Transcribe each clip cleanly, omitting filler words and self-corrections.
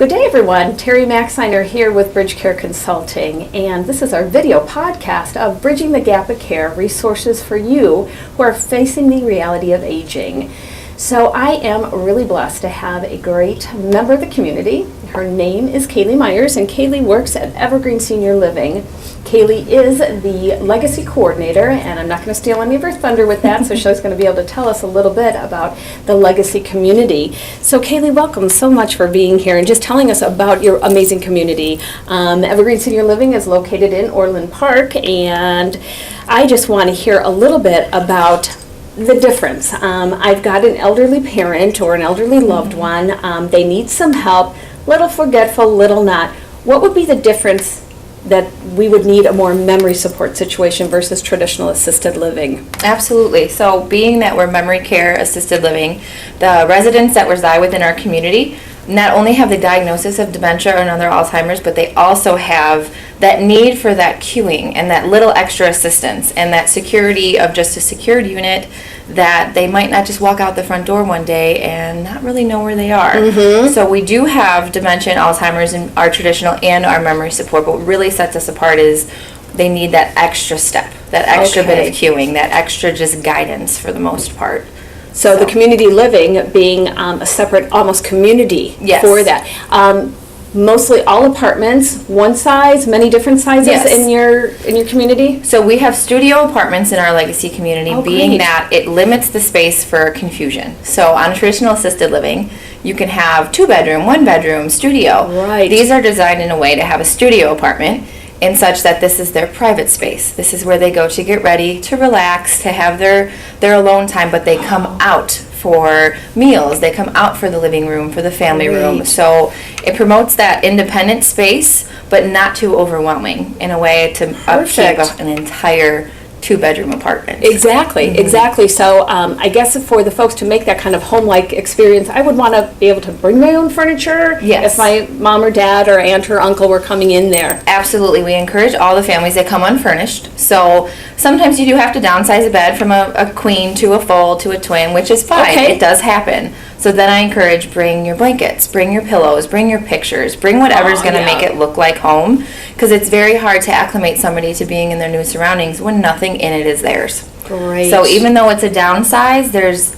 Good day, everyone. Terry Maxiner here with Bridge Care Consulting, and this is our video podcast of Bridging the Gap of Care, resources for you who are facing the reality of aging. So I am really blessed to have a great member of the community. Her name is Kaylee Meyers, and Kaylee works at Evergreen Senior Living. Kaylee is the Legacy Coordinator, and I'm not going to steal any of her thunder with that, so she's going to be able to tell us a little bit about the Legacy community. So Kaylee, welcome so much for being here and just telling us about your amazing community. Evergreen Senior Living is located in Orland Park, and I just want to hear a little bit about the difference. I've got an elderly parent or an elderly loved one. They need some help, little forgetful, little not. What would be the difference that we would need a more memory support situation versus traditional assisted living? Absolutely. So being that we're memory care assisted living, the residents that reside within our community not only have the diagnosis of dementia or another Alzheimer's, but they also have that need for that cueing and that little extra assistance and that security of just a secured unit that they might not just walk out the front door one day and not really know where they are. So we do have dementia and Alzheimer's in our traditional and our memory support, but what really sets us apart is they need that extra step, that extra bit of cueing, that extra just guidance for the most part. So the community living being a separate almost community for that. Mostly all apartments, one size, many different sizes in your community? So we have studio apartments in our Legacy community, being that it limits the space for confusion. So on a traditional assisted living, you can have 2-bedroom, 1-bedroom, studio. Right. These are designed in a way to have a studio apartment in such that this is their private space. This is where they go to get ready, to relax, to have their alone time, but they come out for meals, they come out for the living room, for the family room. So it promotes that independent space, but not too overwhelming in a way to upkeep an entire 2-bedroom apartment. Exactly. So I guess for the folks to make that kind of home-like experience, I would want to be able to bring my own furniture if my mom or dad or aunt or uncle were coming in there. Absolutely. We encourage all the families that come unfurnished. So sometimes you do have to downsize a bed from a queen to a full to a twin, which is fine. It does happen. So then I encourage bring your blankets, bring your pillows, bring your pictures, bring whatever's going to make it look like home, because it's very hard to acclimate somebody to being in their new surroundings when nothing in it is theirs. Great. So even though it's a downsize,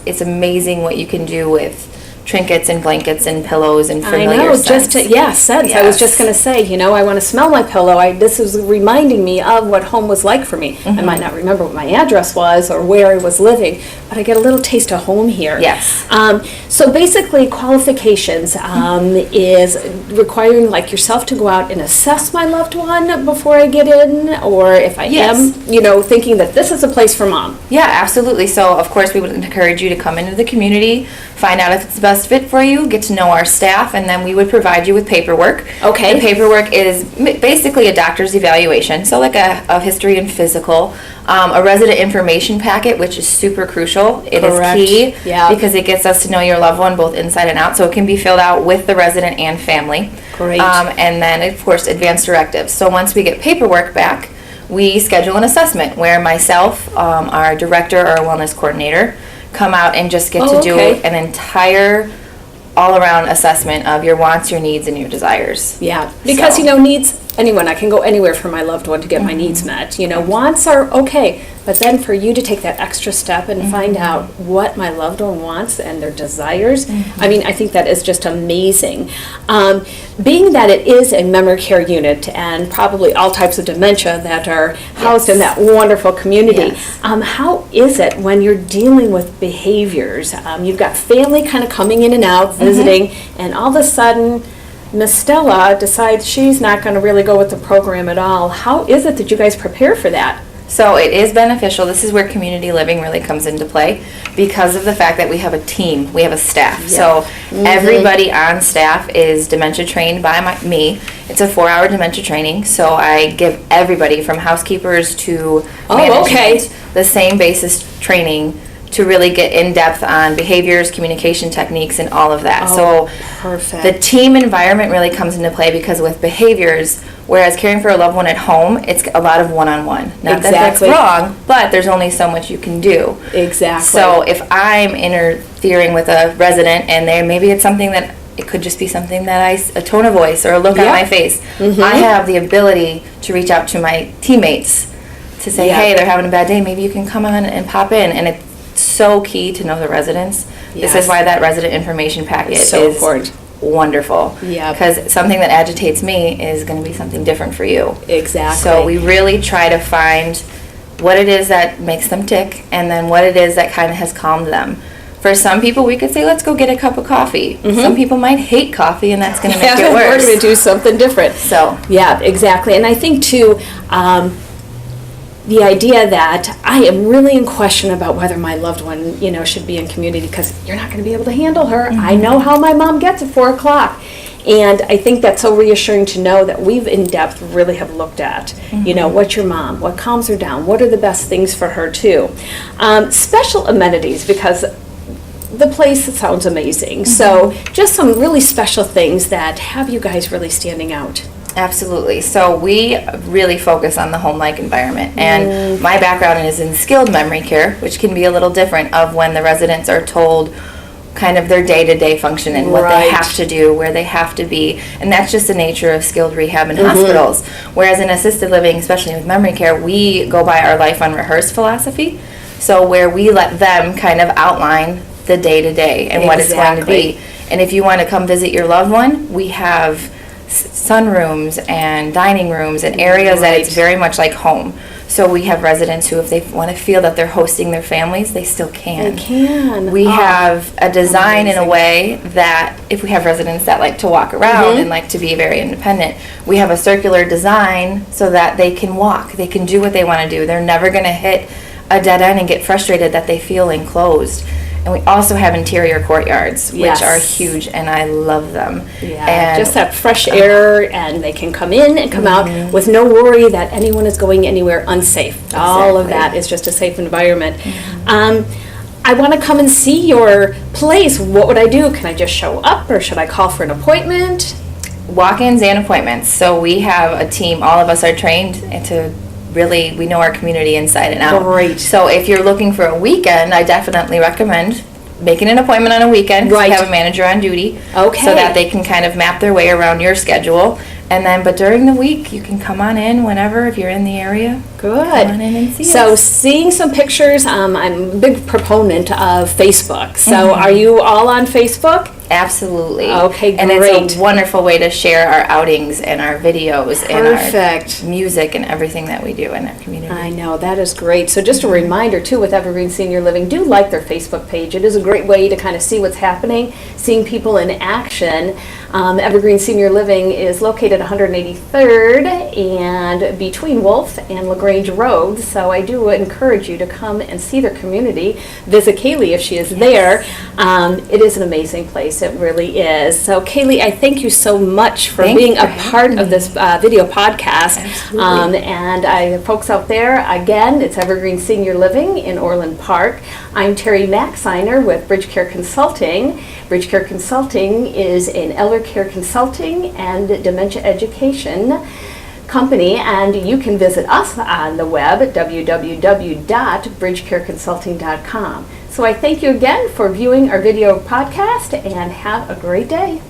it's amazing what you can do with trinkets and blankets and pillows and familiar scents. Scents. I was just going to say, I want to smell my pillow. This is reminding me of what home was like for me. I might not remember what my address was or where I was living, but I get a little taste of home here. Yes. So basically, qualifications is requiring like yourself to go out and assess my loved one before I get in, or if I am, thinking that this is a place for mom. Yeah, absolutely. So of course we would encourage you to come into the community, find out if it's the best fit for you, get to know our staff, and then we would provide you with paperwork. Okay. The paperwork is basically a doctor's evaluation, so like a history and physical, a resident information packet, which is super crucial. It is key because it gets us to know your loved one both inside and out, so it can be filled out with the resident and family. Great. And then, of course, advanced directives. So once we get paperwork back, we schedule an assessment where myself, our director or wellness coordinator, come out and just get to do an entire all-around assessment of your wants, your needs, and your desires. Yeah, because needs, I can go anywhere for my loved one to get my needs met. Wants are okay, but then for you to take that extra step and find out what my loved one wants and their desires, I think that is just amazing. Being that it is a memory care unit and probably all types of dementia that are housed in that wonderful community, how is it when you're dealing with behaviors? You've got family kind of coming in and out, visiting, and all of a sudden Miss Stella decides she's not going to really go with the program at all. How is it that you guys prepare for that? So it is beneficial. This is where community living really comes into play because of the fact that we have a team, we have a staff. Yeah. So everybody on staff is dementia trained by me. It's a 4-hour dementia training, so I give everybody from housekeepers to management the same basis training to really get in depth on behaviors, communication techniques, and all of that. Perfect. The team environment really comes into play because with behaviors, whereas caring for a loved one at home, it's a lot of one-on-one. Not that that's wrong, but there's only so much you can do. Exactly. So if I'm interfering with a resident and maybe it's something that it could just be something that a tone of voice or a look on my face. I have the ability to reach out to my teammates to say, hey, they're having a bad day, maybe you can come on and pop in. And it's so key to know the residents. This is why that resident information packet is so important. Wonderful. Yeah. Because something that agitates me is going to be something different for you. Exactly. So we really try to find what it is that makes them tick, and then what it is that kind of has calmed them. For some people, we could say, let's go get a cup of coffee. Some people might hate coffee, and that's going to make it worse. We're going to do something different. So yeah, exactly. And I think, too, the idea that I am really in question about whether my loved one, should be in community, because you're not going to be able to handle her. I know how my mom gets at 4 o'clock. And I think that's so reassuring to know that we've in depth really have looked at, what's your mom, what calms her down, what are the best things for her too. Special amenities, because the place sounds amazing. So just some really special things that have you guys really standing out. Absolutely. So we really focus on the home-like environment. And my background is in skilled memory care, which can be a little different of when the residents are told kind of their day-to-day function and what they have to do, where they have to be. And that's just the nature of skilled rehab in hospitals. Whereas in assisted living, especially with memory care, we go by our life unrehearsed philosophy. So where we let them kind of outline the day-to-day and what it's going to be. And if you want to come visit your loved one, we have sunrooms and dining rooms and areas that it's very much like home. So we have residents who, if they want to feel that they're hosting their families, they still can. They can. We have a design in a way that if we have residents that like to walk around and like to be very independent, we have a circular design so that they can walk. They can do what they want to do. They're never going to hit a dead end and get frustrated that they feel enclosed. And we also have interior courtyards, which are huge, and I love them. Yeah, and just that fresh air, and they can come in and come out with no worry that anyone is going anywhere unsafe. Exactly. All of that is just a safe environment. I want to come and see your place. What would I do? Can I just show up, or should I call for an appointment? Walk-ins and appointments. So we have a team. All of us are trained to really, we know our community inside and out. Great. So if you're looking for a weekend, I definitely recommend making an appointment on a weekend. We have a manager on duty. Okay. So that they can kind of map their way around your schedule. And then, but during the week, you can come on in whenever, if you're in the area. Good. Come on in and see us. So seeing some pictures, I'm a big proponent of Facebook. So are you all on Facebook? Absolutely. Okay, great. And it's a wonderful way to share our outings and our videos and our music and everything that we do in our community. I know, that is great. So just a reminder, too, with Evergreen Senior Living, do like their Facebook page. It is a great way to kind of see what's happening, seeing people in action. Evergreen Senior Living is located 183rd and between Wolf and LaGrange Roads. So I do encourage you to come and see their community. Visit Kaylee if she is there. It is an amazing place. It really is. So Kaylee, I thank you so much for being a part of this video podcast. And folks out there, again, it's Evergreen Senior Living in Orland Park. I'm Terry Maxiner with Bridge Care Consulting. Bridge Care Consulting is an elder care consulting and dementia education company, and you can visit us on the web at www.bridgecareconsulting.com. So I thank you again for viewing our video podcast, and have a great day.